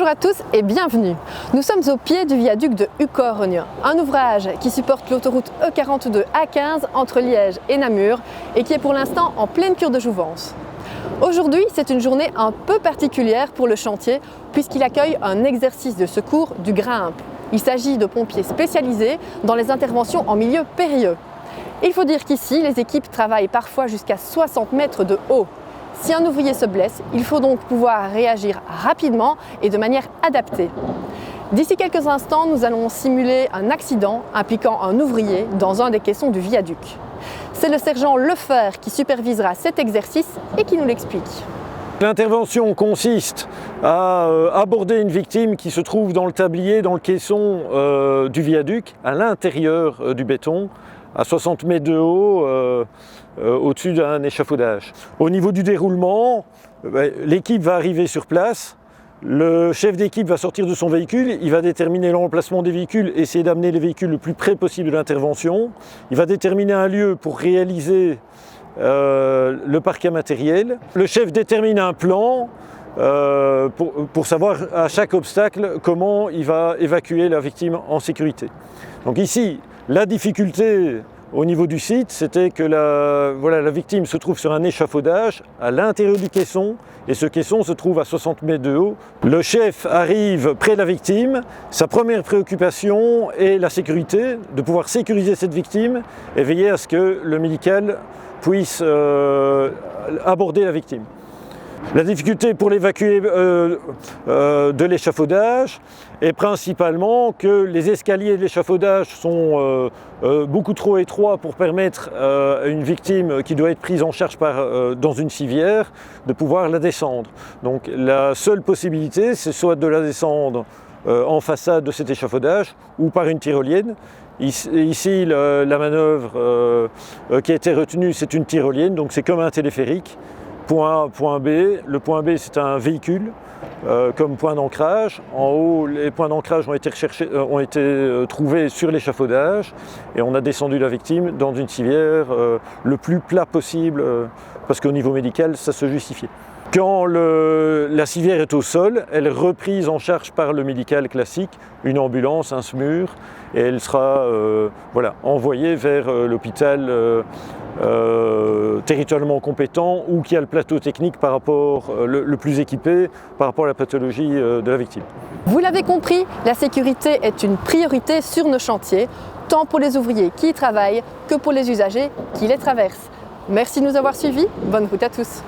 Bonjour à tous et bienvenue. Nous sommes au pied du viaduc de Ucorgne, un ouvrage qui supporte l'autoroute E42 A15 entre Liège et Namur et qui est pour l'instant en pleine cure de jouvence. Aujourd'hui, c'est une journée un peu particulière pour le chantier puisqu'il accueille un exercice de secours du Grimpe. Il s'agit de pompiers spécialisés dans les interventions en milieu périlleux. Il faut dire qu'ici, les équipes travaillent parfois jusqu'à 60 mètres de haut. Si un ouvrier se blesse, il faut donc pouvoir réagir rapidement et de manière adaptée. D'ici quelques instants, nous allons simuler un accident impliquant un ouvrier dans un des caissons du viaduc. C'est le sergent Lefer qui supervisera cet exercice et qui nous l'explique. L'intervention consiste à aborder une victime qui se trouve dans le tablier, dans le caisson du viaduc, à l'intérieur du béton, à 60 mètres de haut, au-dessus d'un échafaudage. Au niveau du déroulement, l'équipe va arriver sur place, le chef d'équipe va sortir de son véhicule, il va déterminer l'emplacement des véhicules, essayer d'amener les véhicules le plus près possible de l'intervention, il va déterminer un lieu pour réaliser le parquet matériel. Le chef détermine un plan pour savoir à chaque obstacle comment il va évacuer la victime en sécurité. Donc ici, la difficulté au niveau du site, c'était que la victime se trouve sur un échafaudage à l'intérieur du caisson et ce caisson se trouve à 60 mètres de haut. Le chef arrive près de la victime, sa première préoccupation est la sécurité, de pouvoir sécuriser cette victime et veiller à ce que le médical puisse aborder la victime. La difficulté pour l'évacuer de l'échafaudage est principalement que les escaliers de l'échafaudage sont beaucoup trop étroits pour permettre à une victime qui doit être prise en charge dans une civière de pouvoir la descendre. Donc la seule possibilité, c'est soit de la descendre en façade de cet échafaudage ou par une tyrolienne. Ici, la manœuvre qui a été retenue, c'est une tyrolienne, donc c'est comme un téléphérique. Point A, point B. Le point B, c'est un véhicule comme point d'ancrage. En haut, les points d'ancrage ont été trouvés sur l'échafaudage et on a descendu la victime dans une civière le plus plat possible parce qu'au niveau médical, ça se justifiait. Quand la civière est au sol, elle est reprise en charge par le médical classique, une ambulance, un SMUR, et elle sera envoyée vers l'hôpital territorialement compétent ou qui a le plateau technique par rapport, le plus équipé par rapport à la pathologie de la victime. Vous l'avez compris, la sécurité est une priorité sur nos chantiers, tant pour les ouvriers qui y travaillent que pour les usagers qui les traversent. Merci de nous avoir suivis, bonne route à tous.